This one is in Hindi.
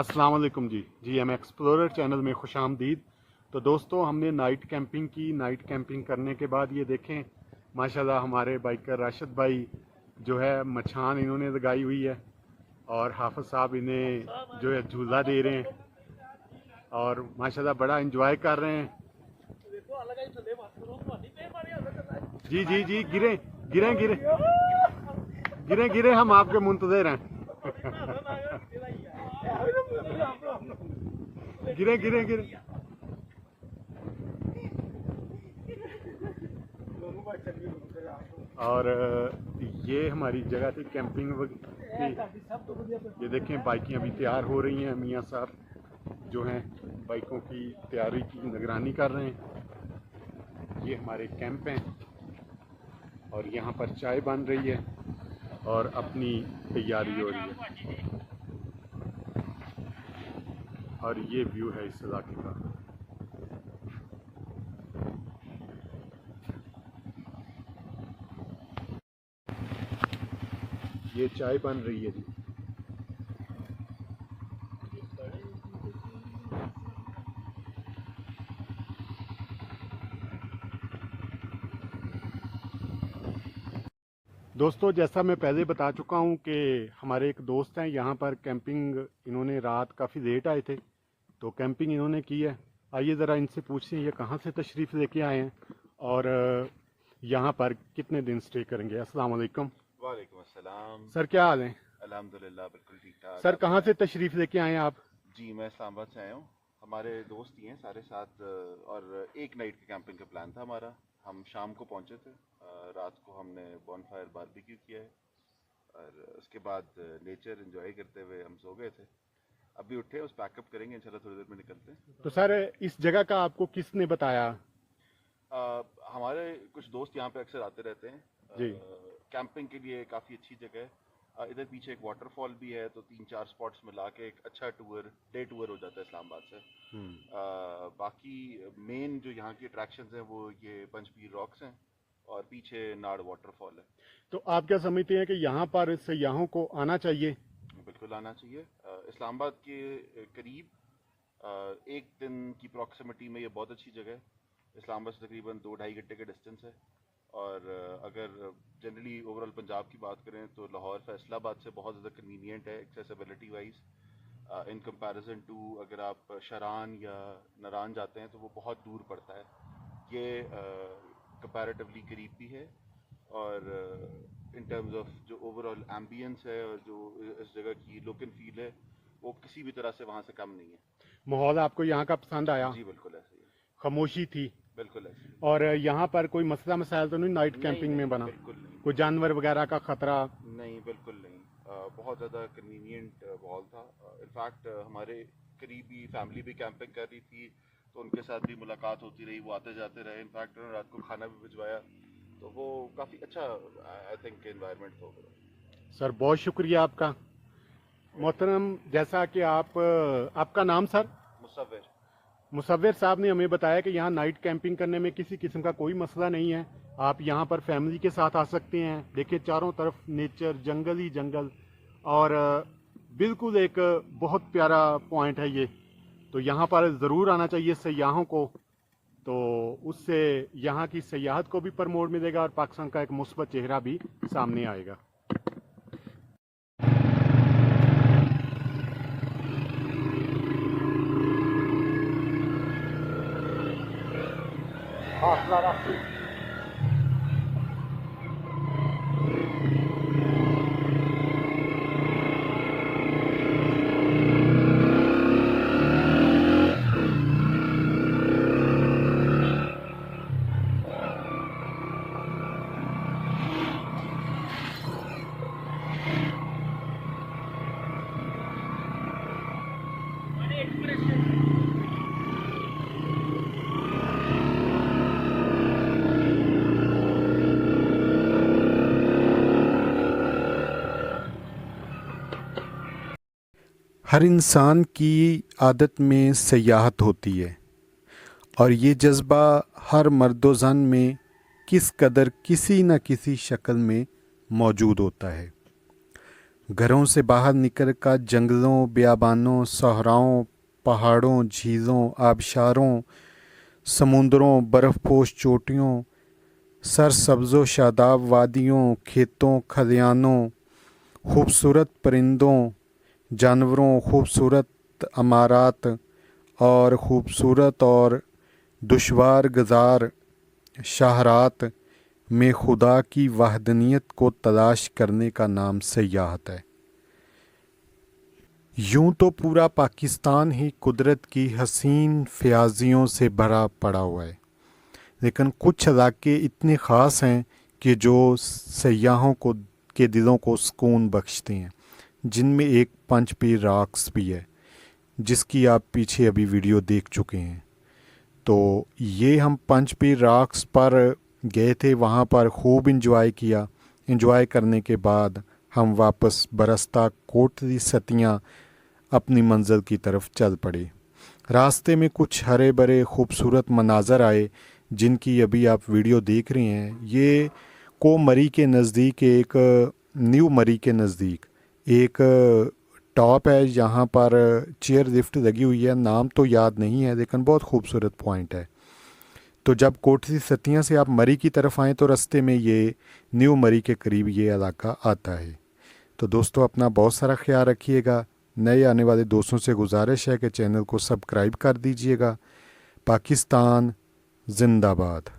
अस्सलाम वालेकुम जी एम एक्सप्लोरर चैनल में खुश आमदीद। तो दोस्तों, हमने नाइट कैंपिंग की। नाइट कैंपिंग करने के बाद ये देखें, माशाल्लाह हमारे बाइकर राशिद भाई जो है मछान इन्होंने लगाई हुई है और हाफिज साहब इन्हें जो है झूला दे रहे हैं और माशाल्लाह बड़ा इंजॉय कर रहे हैं। जी गिरे गिरे गिरे गिरे गिरे, हम आपके मुंतज़िर हैं। गिरे गिरे गिरे। और ये हमारी जगह थी कैंपिंग की। ये देखें, बाइकें अभी तैयार हो रही हैं। मियाँ साहब जो हैं बाइकों की तैयारी की निगरानी कर रहे हैं। ये हमारे कैंप हैं और यहाँ पर चाय बन रही है और अपनी तैयारी हो रही है। और ये व्यू है इस इलाके का। ये चाय बन रही है जी। दोस्तों, जैसा मैं पहले बता चुका हूँ कि हमारे एक दोस्त हैं यहाँ पर कैंपिंग, इन्होंने रात काफ़ी लेट आए थे तो कैंपिंग इन्होंने की है। आइए ज़रा इनसे पूछते हैं ये कहाँ से तशरीफ़ लेके आए हैं और यहाँ पर कितने दिन स्टे करेंगे। अस्सलाम वालेकुम। वालेकुम अस्सलाम। सर क्या हाल है? अल्हम्दुलिल्लाह बिल्कुल ठीक ठाक। सर कहाँ से तशरीफ़ लेके आए हैं आप? जी मैं इस्लामाबाद से आया हूँ। हमारे दोस्त ही हैं सारे साथ और एक नाइट का कैंपिंग का प्लान था हमारा। हम शाम को पहुँचे थे। रात को हमने बॉनफायर बारबेक्यू किया है और उसके बाद नेचर एंजॉय करते हुए हम सो गए थे। अभी उठे, उस पैकअप करेंगे इंशाल्लाह, थोड़ी देर में निकलते हैं। तो सर इस जगह का आपको किसने बताया? हमारे कुछ दोस्त यहाँ पे अक्सर आते रहते हैं जी। कैंपिंग के लिए। काफ़ी अच्छी जगह है। इधर पीछे एक वाटरफॉल भी है, तो 3-4 स्पॉट्स मिला के एक अच्छा डे टूर हो जाता है इस्लामाबाद से। बाकी मेन जो यहाँ की अट्रैक्शंस हैं वो ये पंचपीर रॉक्स हैं और पीछे नाड़ वाटरफॉल है। तो आप क्या समझते हैं कि यहाँ पर सयाहों को आना चाहिए? बिल्कुल आना चाहिए। इस्लामाबाद के करीब एक दिन की प्रॉक्सिमिटी में ये बहुत अच्छी जगह है। इस्लामाबाद से तकरीबन 2-2.5 घंटे का डिस्टेंस है। और अगर जनरली ओवरऑल पंजाब की बात करें तो लाहौर फैसलाबाद से बहुत ज़्यादा कन्वीनियंट है accessibility wise in comparison to अगर आप शरान या नारान जाते हैं तो वो बहुत दूर पड़ता है। ये कंपैरेटिवली करीब भी है और इन टर्म्स ऑफ जो ओवरऑल एम्बियंस है और जो इस जगह की लुक एंड फील है वो किसी भी तरह से वहाँ से कम नहीं है। माहौल आपको यहाँ का पसंद आया? जी बिल्कुल ऐसे ही है। खामोशी थी? बिल्कुल ऐसे ही। और यहाँ पर कोई मसला मसाइल तो नहीं नाइट कैंपिंग में बना? बिल्कुल नहीं। कोई जानवर वगैरह का खतरा? नहीं बिल्कुल नहीं। बहुत ज़्यादा कन्वीनियंट माहौल था। इनफैक्ट हमारे करीबी फैमिली भी कैंपिंग कर रही थी तो उनके साथ भी मुलाकात होती रही, वो आते जाते रहे। इनफैक्ट उन्होंने रात को खाना भी भिजवाया, तो वो काफ़ी अच्छा आई थिंक एनवायरनमेंट था। सर बहुत शुक्रिया आपका मोहतरम। जैसा कि आपका नाम सर? मुसव्विर। मुसव्विर साहब ने हमें बताया कि यहाँ नाइट कैंपिंग करने में किसी किस्म का कोई मसला नहीं है। आप यहाँ पर फैमिली के साथ आ सकते हैं। देखिए चारों तरफ नेचर, जंगल ही जंगल और बिल्कुल एक बहुत प्यारा पॉइंट है ये। तो यहाँ पर ज़रूर आना चाहिए सयाहों को। तो उससे यहाँ की सयाहत को भी प्रमोट मिलेगा और पाकिस्तान का एक मुस्बत चेहरा भी सामने आएगा। हर इंसान की आदत में सयाहत होती है और ये जज्बा हर मर्दो ज़न में किस कदर किसी न किसी शक्ल में मौजूद होता है। घरों से बाहर निकलकर जंगलों, बियाबानों, सहराओं, पहाड़ों, झीलों, आबशारों, समुद्रों, बर्फपोश चोटियों, सरसब्ज़ो शादाब वादियों, खेतों, खलियानों, खूबसूरत परिंदों, जानवरों, खूबसूरत अमारात और खूबसूरत और दुश्वार गुज़ार शाहरात में खुदा की वहदनियत को तलाश करने का नाम सयाहत है। यूं तो पूरा पाकिस्तान ही कुदरत की हसीन फ़याज़ियों से भरा पड़ा हुआ है, लेकिन कुछ इलाके इतने ख़ास हैं कि जो सयाहों को के दिलों को सुकून बख्शते हैं, जिनमें एक पंचपीर रॉक्स भी है, जिसकी आप पीछे अभी वीडियो देख चुके हैं। तो ये हम पंचपीर रॉक्स पर गए थे, वहाँ पर खूब इंजॉय किया। इंजॉय करने के बाद हम वापस बरसता कोटली सतियाँ अपनी मंजिल की तरफ चल पड़े। रास्ते में कुछ हरे भरे खूबसूरत मनाज़र आए, जिनकी अभी आप वीडियो देख रहे हैं। ये को मरी के नज़दीक न्यू मरी के नज़दीक एक टॉप है, यहाँ पर चेयर लिफ्ट लगी हुई है, नाम तो याद नहीं है, लेकिन बहुत खूबसूरत पॉइंट है। तो जब कोटली सतियाँ से आप मरी की तरफ आएँ तो रास्ते में ये न्यू मरी के करीब ये इलाका आता है। तो दोस्तों, अपना बहुत सारा ख्याल रखिएगा। नए आने वाले दोस्तों से गुजारिश है कि चैनल को सब्सक्राइब कर दीजिएगा। पाकिस्तान जिंदाबाद।